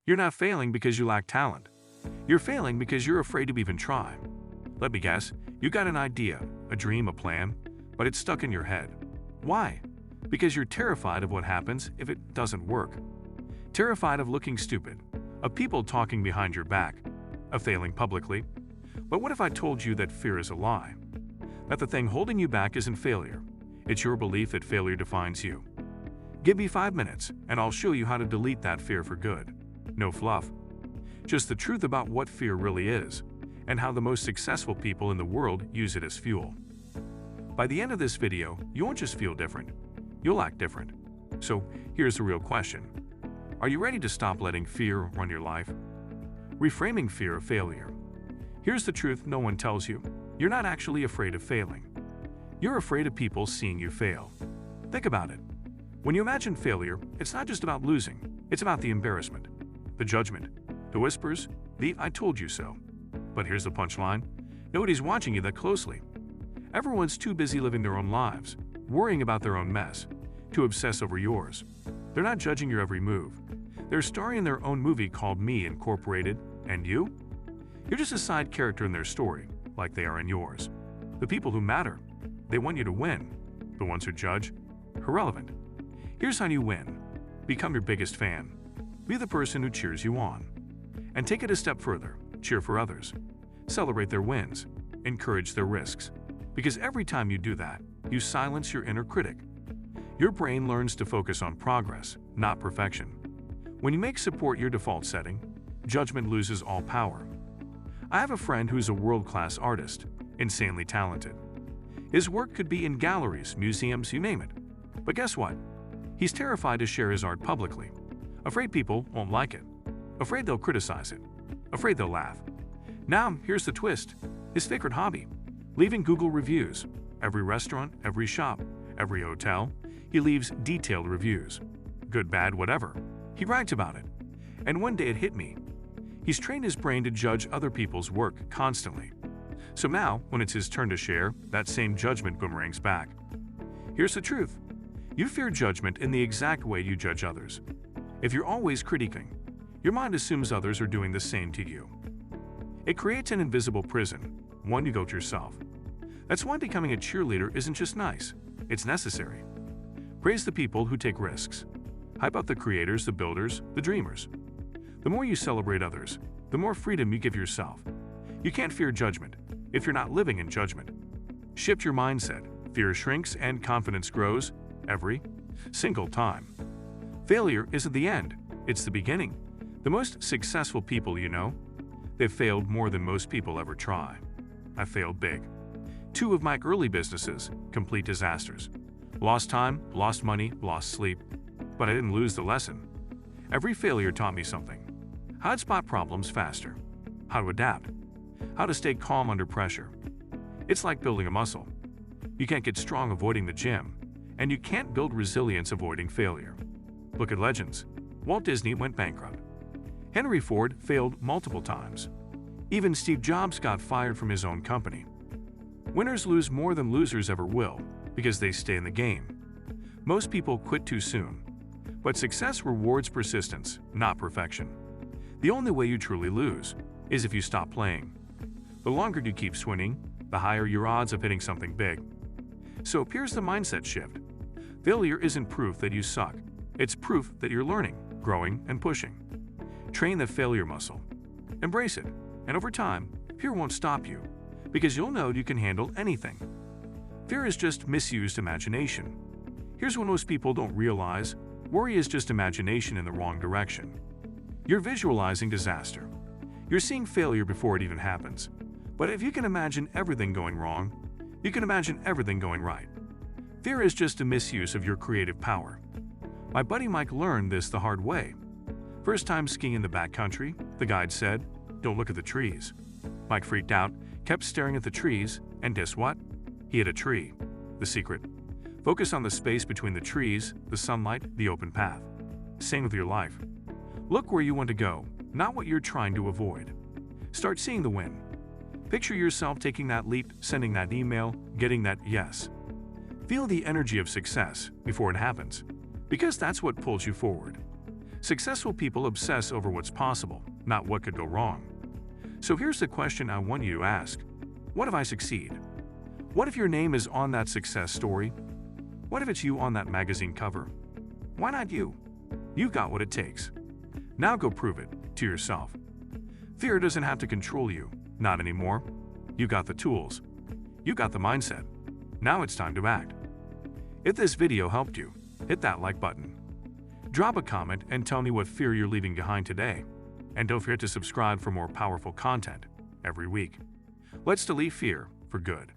You're not failing because you lack talent. You're failing because you're afraid to even try. Let me guess, you got an idea, a dream, a plan, but it's stuck in your head. Why? Because you're terrified of what happens if it doesn't work. Terrified of looking stupid, of people talking behind your back, of failing publicly. But what if I told you that fear is a lie? That the thing holding you back isn't failure. It's your belief that failure defines you. Give me 5 minutes, and I'll show you how to delete that fear for good. No fluff. Just the truth about what fear really is, and how the most successful people in the world use it as fuel. By the end of this video, you won't just feel different, you'll act different. So here's the real question. Are you ready to stop letting fear run your life? Reframing fear of failure. Here's the truth no one tells you. You're not actually afraid of failing. You're afraid of people seeing you fail. Think about it. When you imagine failure, it's not just about losing. It's about the embarrassment, the judgment, the whispers, the "I told you so." But here's the punchline. Nobody's watching you that closely. Everyone's too busy living their own lives, worrying about their own mess, to obsess over yours. They're not judging your every move. They're starring in their own movie called Me Incorporated, and you? You're just a side character in their story, like they are in yours. The people who matter, they want you to win. The ones who judge, irrelevant. Here's how you win. Become your biggest fan. Be the person who cheers you on. And take it a step further. Cheer for others. Celebrate their wins. Encourage their risks. Because every time you do that, you silence your inner critic. Your brain learns to focus on progress, not perfection. When you make support your default setting, judgment loses all power. I have a friend who's a world-class artist, insanely talented. His work could be in galleries, museums, you name it. But guess what? He's terrified to share his art publicly. Afraid people won't like it. Afraid they'll criticize it. Afraid they'll laugh. Now, here's the twist. His favorite hobby. Leaving Google reviews. Every restaurant, every shop, every hotel, he leaves detailed reviews. Good, bad, whatever. He writes about it. And one day it hit me. He's trained his brain to judge other people's work constantly. So now, when it's his turn to share, that same judgment boomerangs back. Here's the truth. You fear judgment in the exact way you judge others. If you're always critiquing, your mind assumes others are doing the same to you. It creates an invisible prison, one you built yourself. That's why becoming a cheerleader isn't just nice, it's necessary. Praise the people who take risks. Hype up the creators, the builders, the dreamers. The more you celebrate others, the more freedom you give yourself. You can't fear judgment if you're not living in judgment. Shift your mindset. Fear shrinks and confidence grows every single time. Failure isn't the end, it's the beginning. The most successful people you know, they've failed more than most people ever try. I failed big. 2 of my early businesses, complete disasters. Lost time, lost money, lost sleep. But I didn't lose the lesson. Every failure taught me something. How to spot problems faster. How to adapt. How to stay calm under pressure. It's like building a muscle. You can't get strong avoiding the gym, and you can't build resilience avoiding failure. Look at legends. Walt Disney went bankrupt. Henry Ford failed multiple times. Even Steve Jobs got fired from his own company. Winners lose more than losers ever will, because they stay in the game. Most people quit too soon. But success rewards persistence, not perfection. The only way you truly lose is if you stop playing. The longer you keep swinging, the higher your odds of hitting something big. So here's the mindset shift. Failure isn't proof that you suck. It's proof that you're learning, growing, and pushing. Train the failure muscle. Embrace it. And over time, fear won't stop you, because you'll know you can handle anything. Fear is just misused imagination. Here's what most people don't realize. Worry is just imagination in the wrong direction. You're visualizing disaster. You're seeing failure before it even happens. But if you can imagine everything going wrong, you can imagine everything going right. Fear is just a misuse of your creative power. My buddy Mike learned this the hard way. First time skiing in the backcountry, the guide said, "Don't look at the trees." Mike freaked out, kept staring at the trees, and guess what? He hit a tree. The secret: focus on the space between the trees, the sunlight, the open path. Same with your life. Look where you want to go, not what you're trying to avoid. Start seeing the win. Picture yourself taking that leap, sending that email, getting that yes. Feel the energy of success before it happens, because that's what pulls you forward. Successful people obsess over what's possible, not what could go wrong. So here's the question I want you to ask. What if I succeed? What if your name is on that success story? What if it's you on that magazine cover? Why not you? You've got what it takes. Now go prove it to yourself. Fear doesn't have to control you, not anymore. You got the tools. You got the mindset. Now it's time to act. If this video helped you, hit that like button. Drop a comment and tell me what fear you're leaving behind today. And don't forget to subscribe for more powerful content every week. Let's delete fear for good.